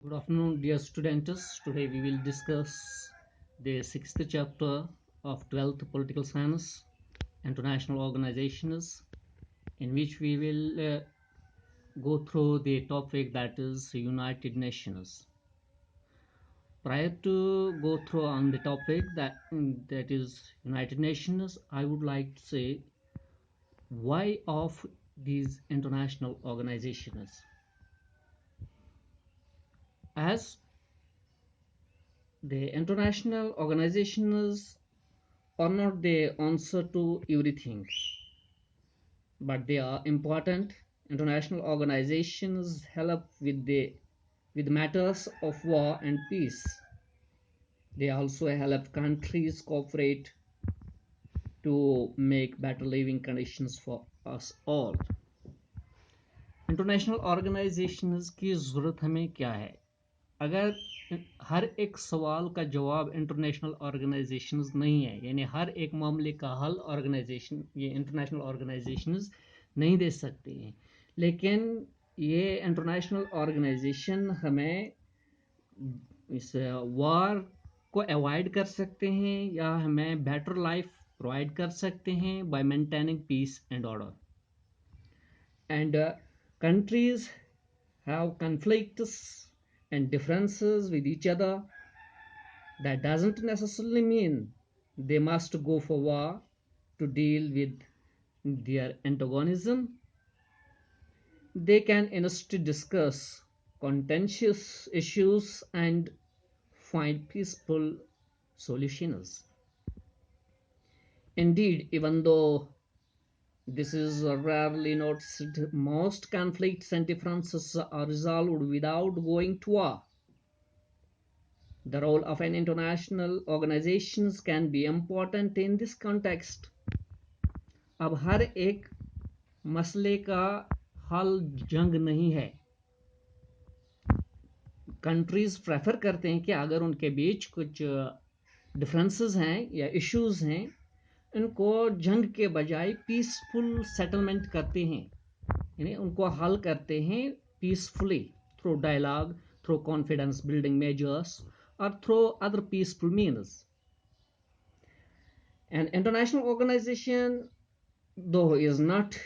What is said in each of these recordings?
Good afternoon, dear students. Today we will discuss the sixth chapter of 12th Political Science, International Organizations, in which we will go through the topic that is United Nations. Prior to go through on the topic that is United Nations, I would like to say why of these international organizations. As the international organizations are not the answer to everything, but they are important. International organizations help with matters of war and peace. They also help countries cooperate to make better living conditions for us all. International organisations की ज़रूरत हमें क्या है? अगर हर एक सवाल का जवाब इंटरनेशनल ऑर्गेनाइजेशंस नहीं है, यानी हर एक मामले का हल ऑर्गेनाइजेशन ये इंटरनेशनल ऑर्गेनाइजेशंस नहीं दे सकते हैं, लेकिन ये इंटरनेशनल ऑर्गेनाइजेशन हमें इस वार को अवॉइड कर सकते हैं या हमें बेटर लाइफ प्रोवाइड कर सकते हैं by maintaining peace and order. And countries have conflicts and differences with each other. That doesn't necessarily mean they must go for war to deal with their antagonism. They can instead discuss contentious issues and find peaceful solutions. Indeed, even though this is rarely noticed, most conflicts and differences are resolved without going to war. The role of an international organization can be important in this context. अब हर एक मसले का हल जंग नहीं है. Countries prefer करते हैं कि अगर उनके बीच कुछ डिफरेंसेस हैं या इश्यूज हैं, इनको जंग के बजाय पीसफुल सेटलमेंट करते हैं, यानी उनको हल करते हैं peacefully through dialogue, through confidence building measures और through other peaceful means. An international organization, though, is not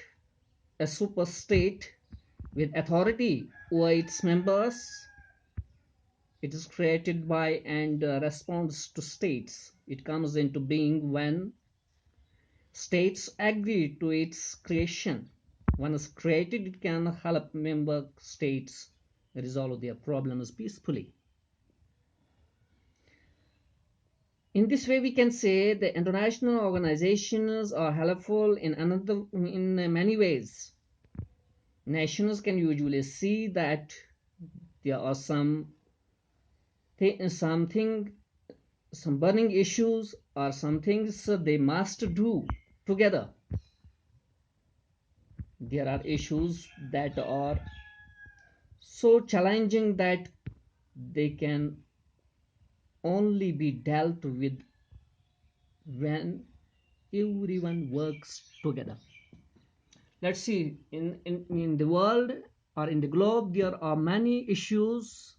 a super state with authority over its members. It is created by and responds to states. It comes into being when states agree to its creation. Once created, it can help member states resolve their problems peacefully. In this way, we can say the international organizations are helpful in many ways. Nations can usually see that there are some burning issues or some things they must do together. There are issues that are so challenging that they can only be dealt with when everyone works together. Let's see, in the world or in the globe, there are many issues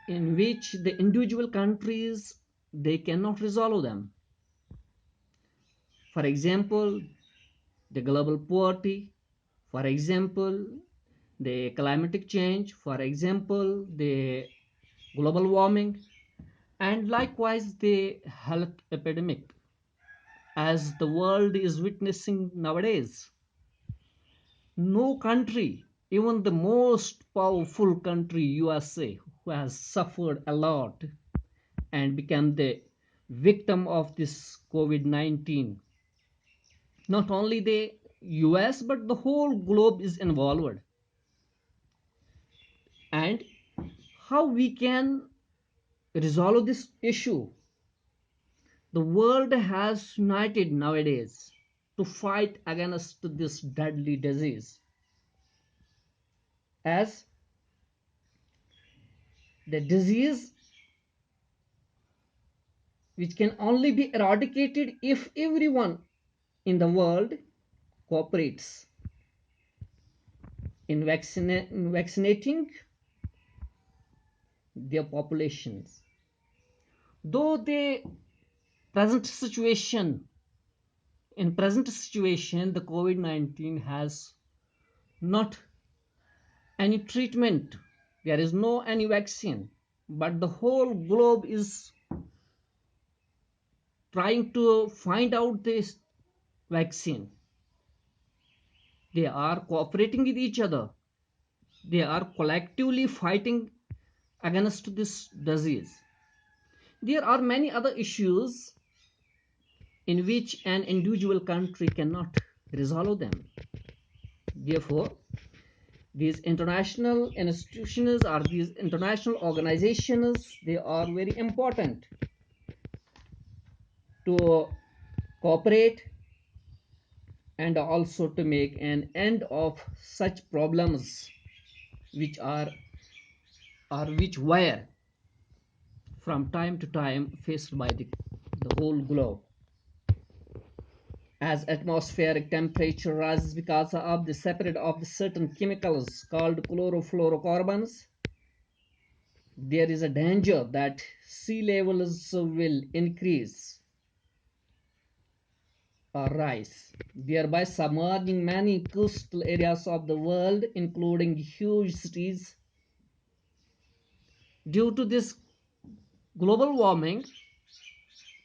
in which the individual countries they cannot resolve them. For example, the global poverty, for example, the climatic change, for example, the global warming, and likewise the health epidemic, as the world is witnessing nowadays. No country, even the most powerful country, USA, who has suffered a lot and become the victim of this COVID-19. Not only the US, but the whole globe is involved. And how we can resolve this issue? The world has united nowadays to fight against this deadly disease, as the disease which can only be eradicated if everyone in the world cooperates in vaccinating their populations. Though the present situation, in present situation, the COVID-19 has not any treatment, there is no any vaccine, but the whole globe is trying to find out this vaccine. They are cooperating with each other. They are collectively fighting against this disease. There are many other issues in which an individual country cannot resolve them. Therefore, these international institutions or these international organizations, they are very important to cooperate and also to make an end of such problems which are or which were from time to time faced by the whole globe. As atmospheric temperature rises because of the separate of the certain chemicals called chlorofluorocarbons, there is a danger that sea levels will increase or rise, thereby submerging many coastal areas of the world, including huge cities. Due to this global warming,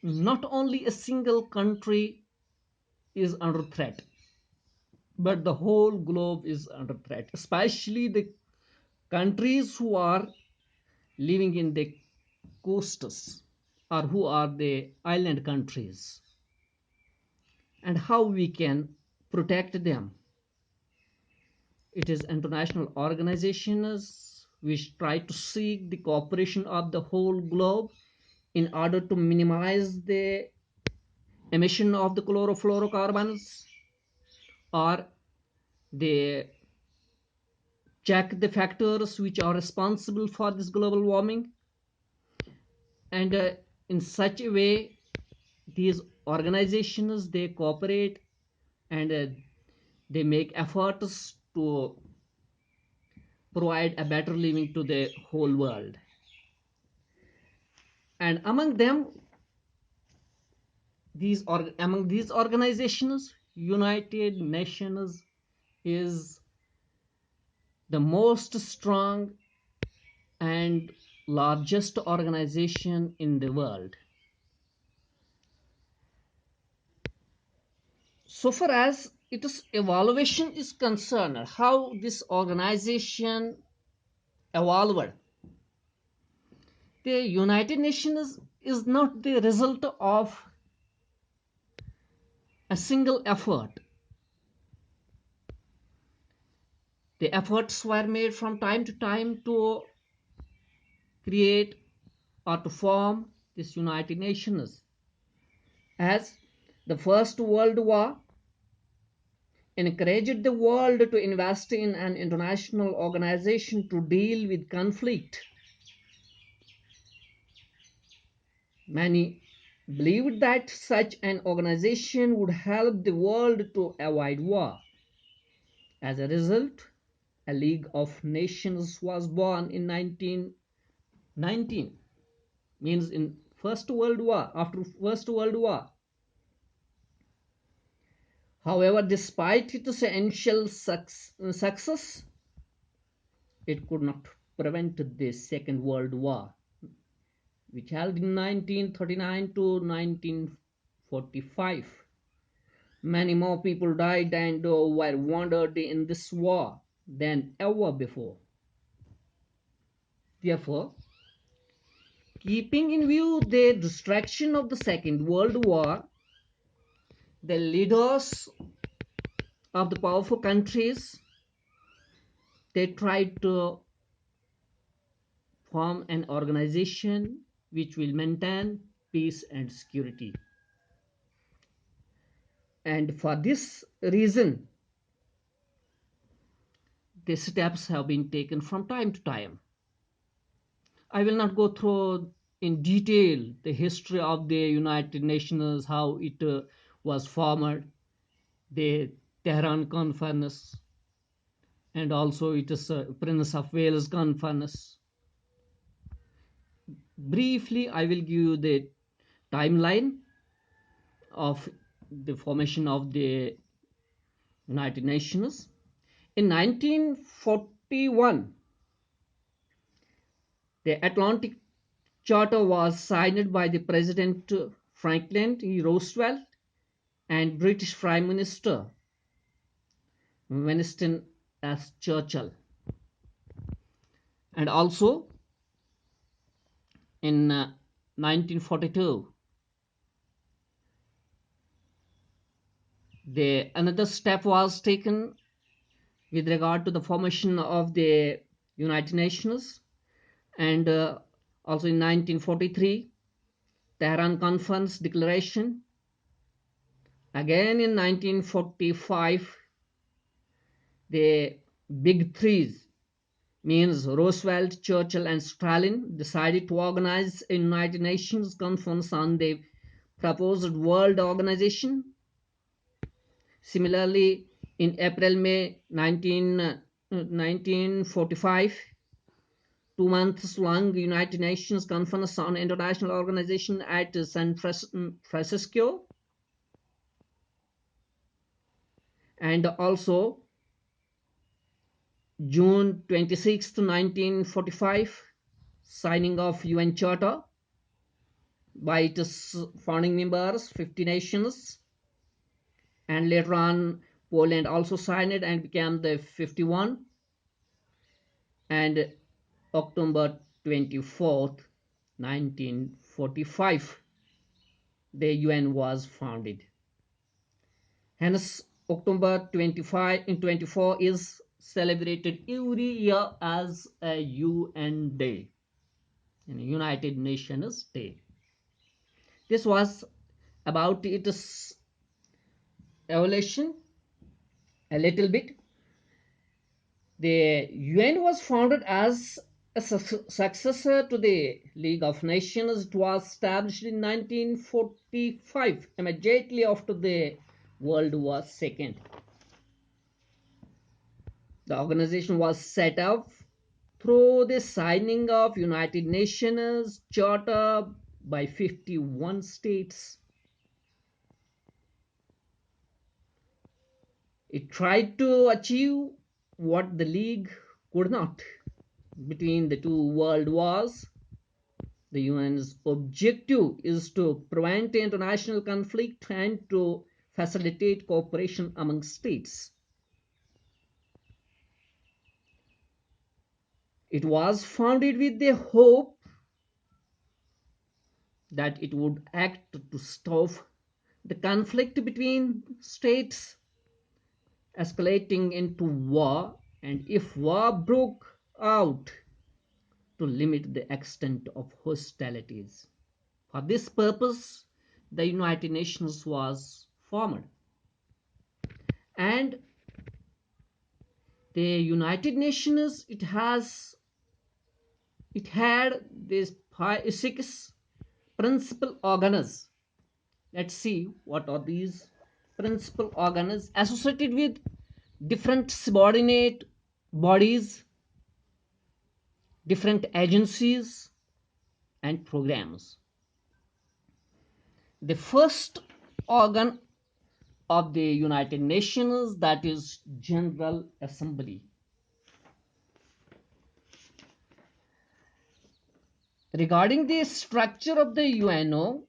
not only a single country is under threat, but the whole globe is under threat, especially the countries who are living in the coasts or who are the island countries, and how we can protect them. It is international organizations which try to seek the cooperation of the whole globe in order to minimize the emission of the chlorofluorocarbons, or they check the factors which are responsible for this global warming, and in such a way these organizations they cooperate, and they make efforts to provide a better living to the whole world. And among these organizations, United Nations is the most strong and largest organization in the world. So far as its evaluation is concerned, how this organization evolved, the United Nations is not the result of a single effort. The efforts were made from time to time to create or to form this United Nations. As the First World War encouraged the world to invest in an international organization to deal with conflict, many believed that such an organization would help the world to avoid war. As a result, a League of Nations was born in 1919, means in First World War, after First World War. However, despite its initial success, it could not prevent the Second World War, which held in 1939 to 1945. Many more people died and were wounded in this war than ever before. Therefore, keeping in view the destruction of the Second World War, the leaders of the powerful countries they tried to form an organization which will maintain peace and security. And for this reason, the steps have been taken from time to time. I will not go through in detail the history of the United Nations, how it was formed, the Tehran Conference, and also it is Prince of Wales Conference. Briefly, I will give you the timeline of the formation of the United Nations. In 1941, the Atlantic Charter was signed by the President Franklin E. Roosevelt and British Prime Minister Winston S. Churchill. And also in 1942, another step was taken with regard to the formation of the United Nations, and also in 1943, Tehran Conference Declaration. Again in 1945, the Big Threes, means Roosevelt, Churchill, and Stalin, decided to organize a United Nations conference on the proposed world organization. Similarly, in April-May 1945, 2 months long United Nations Conference on International Organization at San Francisco, and also June 26, 1945, signing of UN Charter by its founding members, 50 nations, and later on Poland also signed it and became the 51, and October 24th, 1945, the UN was founded. Hence, October 24 is celebrated every year as a UN Day, United Nations Day. This was about its evolution a little bit. The UN was founded as a successor to the League of Nations. It was established in 1945, immediately after the World War II. The organization was set up through the signing of United Nations Charter by 51 states. It tried to achieve what the League could not. Between the two world wars, the UN's objective is to prevent international conflict and to facilitate cooperation among states. It was founded with the hope that it would act to stop the conflict between states escalating into war, and if war broke out, to limit the extent of hostilities. For this purpose, the United Nations was formed. And the United Nations, it had these six principal organs. Let's see what are these principal organs associated with different subordinate bodies, different agencies and programs. The first organ of the United Nations, that is General Assembly. Regarding the structure of the UNO,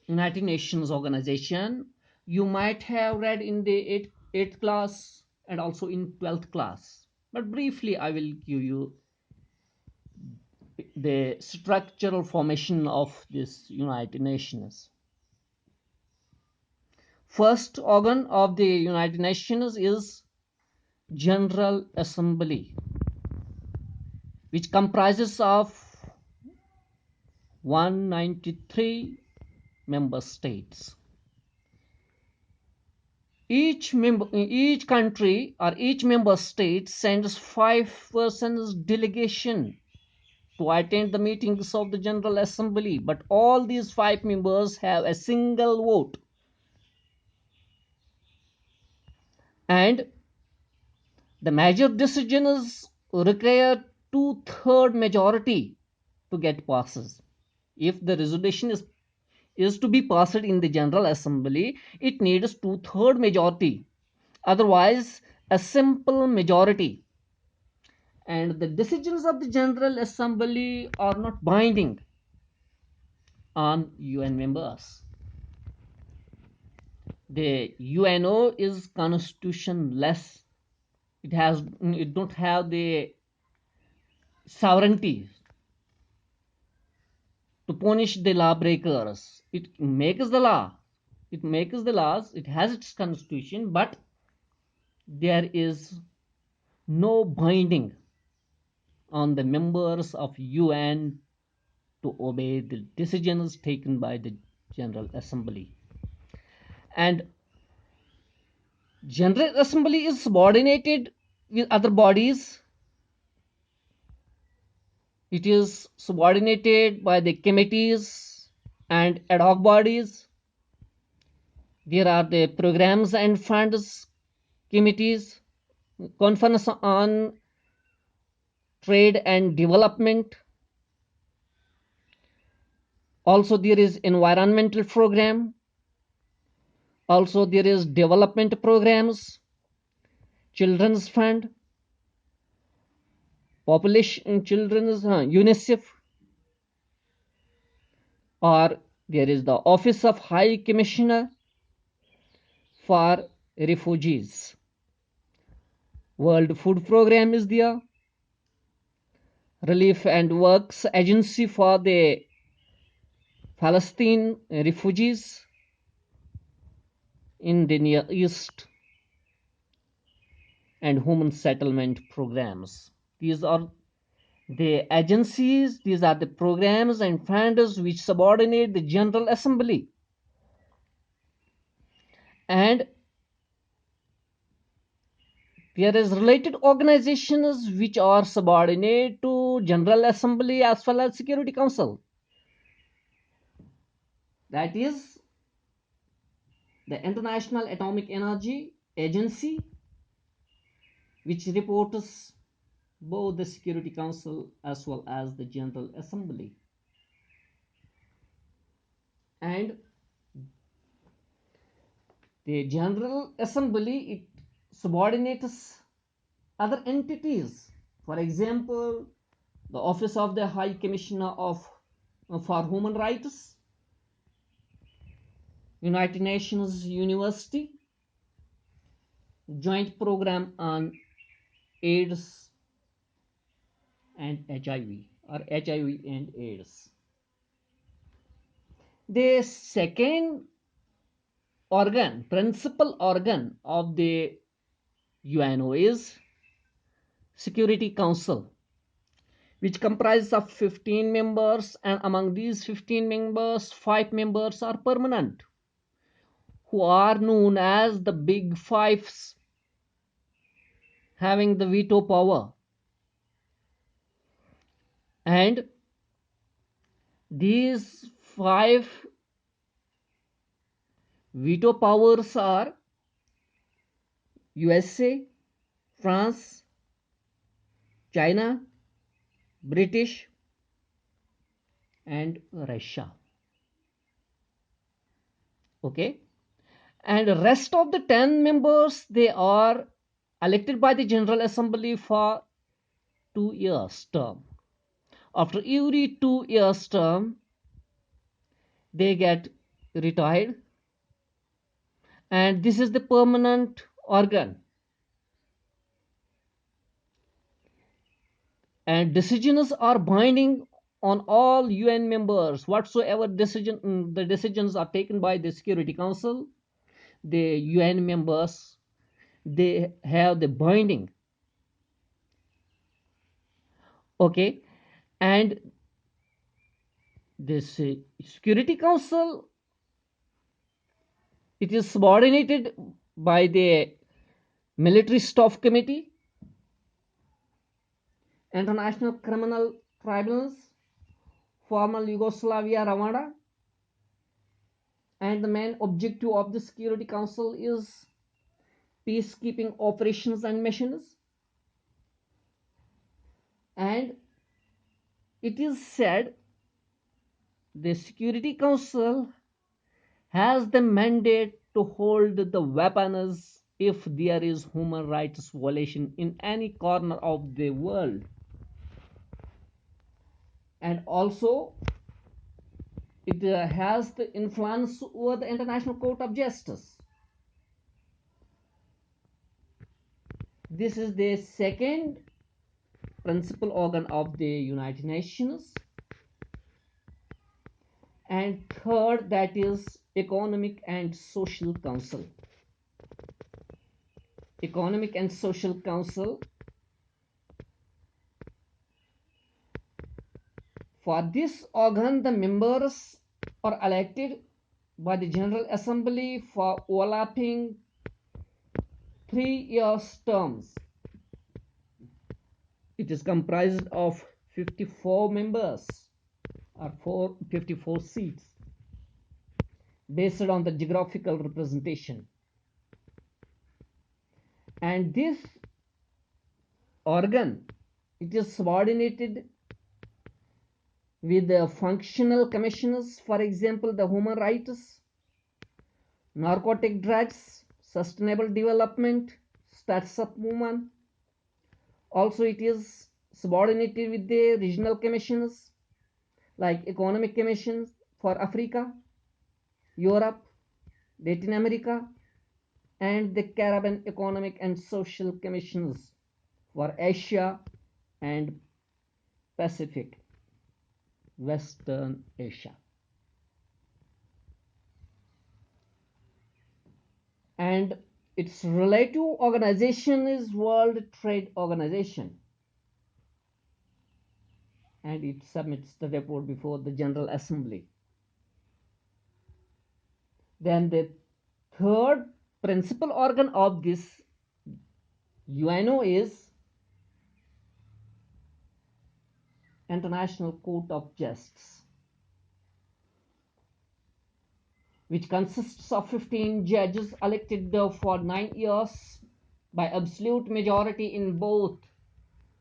United Nations Organization, you might have read in the 8th class and also in 12th class, but briefly I will give you the structural formation of this United Nations. First organ of the United Nations is General Assembly, which comprises of 193 member states. Each country or each member state sends 5 persons delegation to attend the meetings of the General Assembly, but all these 5 members have a single vote, and the major decisions require 2/3 majority to get passes. If the resolution is to be passed in the General Assembly, it needs two-third majority. Otherwise, a simple majority. And the decisions of the General Assembly are not binding on UN members. The UNO is constitutionless. It don't have the sovereignty to punish the lawbreakers. It makes the law. It makes the laws. It has its constitution, but there is no binding on the members of UN to obey the decisions taken by the General Assembly. And General Assembly is subordinated with other bodies. It is subordinated by the committees and ad hoc bodies. There are the programs and funds committees, conference on trade and development. Also there is environmental program. Also there is development programs, children's fund, population children's UNICEF, or there is the Office of High Commissioner for Refugees. World Food Program is there. Relief and Works Agency for the Palestine refugees in the Near East, and human settlement programs. These are the agencies, these are the programs and funds which subordinate the General Assembly. And there is related organizations which are subordinate to General Assembly as well as Security Council. That is the International Atomic Energy Agency, which reports both the Security Council as well as the General Assembly. And the General Assembly, it subordinates other entities. For example, the Office of the High Commissioner for Human Rights, United Nations University, Joint Program on AIDS and HIV, or HIV and AIDS. The second organ, principal organ of the UNO is Security Council, which comprises of 15 members, and among these 15 members, 5 members are permanent, who are known as the Big Fives, having the veto power. And these 5 veto powers are USA, France, China, British, and Russia. Okay, and the rest of the 10 members, they are elected by the General Assembly for 2 years term. After every 2 years term, they get retired, and this is the permanent organ, and decisions are binding on all UN members. Whatsoever the decisions are taken by the Security Council, the UN members, they have the binding. Okay, and this Security Council, it is subordinated by the Military Staff Committee, International Criminal Tribunals, former Yugoslavia, Rwanda, and the main objective of the Security Council is peacekeeping operations and missions. And it is said the Security Council has the mandate to hold the weapons if there is human rights violation in any corner of the world, and also it has the influence over the International Court of Justice. This is the second principal organ of the United Nations. And third, that is Economic and Social Council. Economic and Social Council. For this organ, the members are elected by the General Assembly for overlapping 3-year terms. It is comprised of 54 members or 54 seats based on the geographical representation. And this organ, it is subordinated with the functional commissions, for example, the human rights, narcotic drugs, sustainable development, status of women. Also, it is subordinated with the regional commissions like economic commissions for Africa, Europe, Latin America, and the Caribbean Economic and Social Commissions for Asia and Pacific, Western Asia. And its relative organization is World Trade Organization, and it submits the report before the General Assembly. Then the third principal organ of this UNO is International Court of Justice, which consists of 15 judges elected for 9 years by absolute majority in both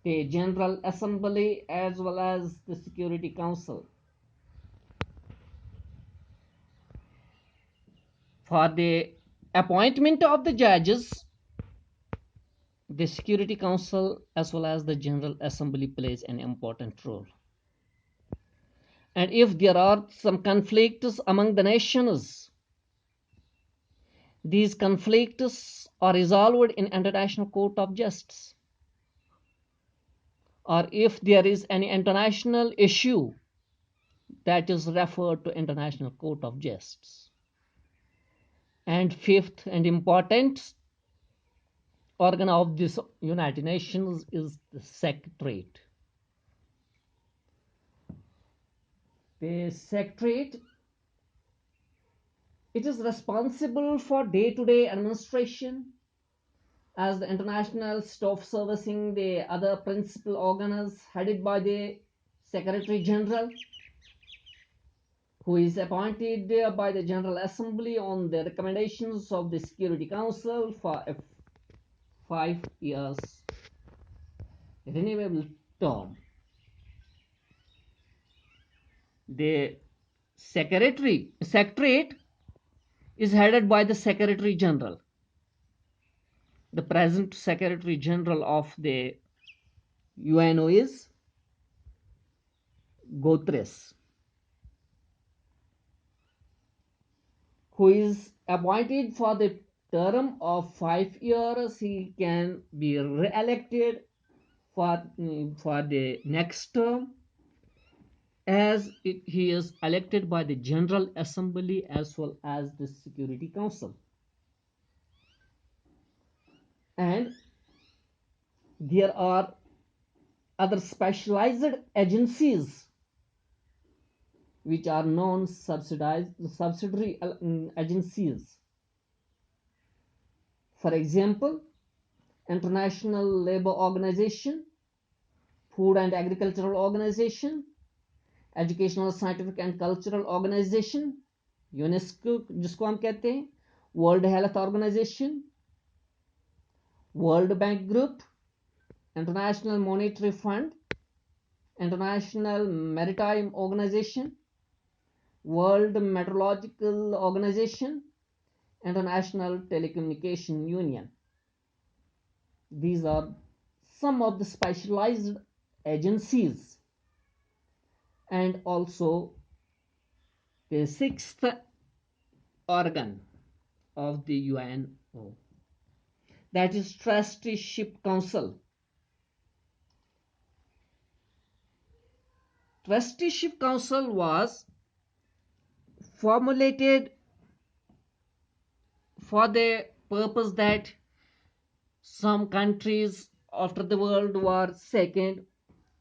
the General Assembly as well as the Security Council. For the appointment of the judges, the Security Council as well as the General Assembly plays an important role. And if there are some conflicts among the nations, these conflicts are resolved in International Court of Justice. Or if there is any international issue, that is referred to International Court of Justice. And fifth and important organ of this United Nations is the Secretariat. The Secretariat, it is responsible for day-to-day administration as the international staff servicing the other principal organs headed by the Secretary General, who is appointed by the General Assembly on the recommendations of the Security Council for a 5 years renewable term. The Secretariat is headed by the Secretary General. The present Secretary General of the UNO is Guterres, who is appointed for the term of 5 years. He can be re-elected for the next term, as he is elected by the General Assembly as well as the Security Council. And there are other specialized agencies which are subsidiary agencies. For example, International Labour Organization, Food and Agricultural Organization, Educational, Scientific and Cultural Organization, UNESCO जिसको हम कहते हैं, World Health Organization, World Bank Group, International Monetary Fund, International Maritime Organization, World Meteorological Organization, International Telecommunication Union. These are some of the specialized agencies, and also the sixth organ of the UNO, that is Trusteeship Council. Trusteeship Council was formulated for the purpose that some countries after the World War II,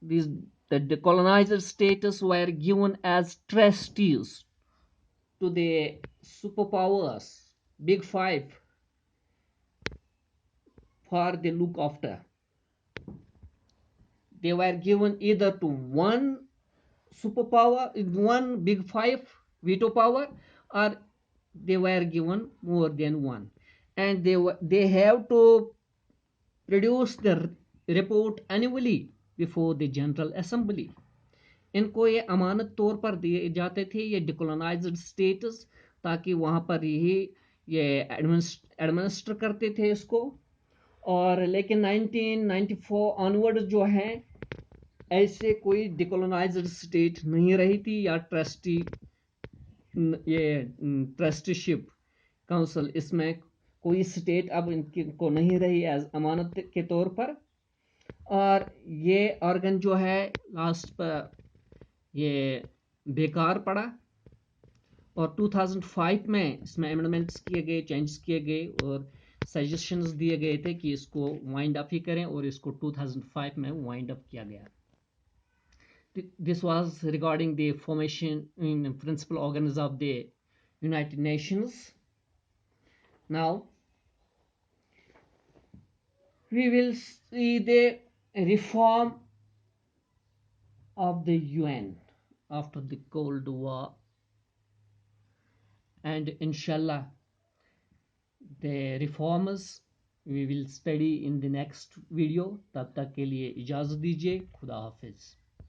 these the decolonizer status were given as trustees to the superpowers, big five, for the look after. They were given either to one superpower, one big five veto power, or they were given more than one, and they have to produce the report annually before the General Assembly. इनको ये अमानत तौर पर दिए जाते थे ये डिकोलोनाइज्ड status, ताकि वहाँ पर ये एडमिनिस्टर करते थे इसको। और लेकिन 1994 ऑनवर्ड जो है ऐसे कोई डिकोलोनाइज्ड स्टेट नहीं रही थी, या ट्रस्टीशिप काउंसिल, इसमें कोई स्टेट अब इनको नहीं रही एज अमानत के तौर पर। और ये ऑर्गन जो है लास्ट पर ये बेकार पड़ा, और 2005 में इसमें अमेंडमेंट्स किए गए, चेंजेस किए गए, और सजेशंस दिए गए थे कि इसको वाइंड अप ही करें, और इसको 2005 में वाइंड अप किया गया। This was regarding the formation in principal organs of the United Nations. Now we will see the reform of the UN after the Cold War, and inshallah the reforms we will study in the next video. तब तक के लिए इजाज़त दीजिए। खुदा हाफिज़।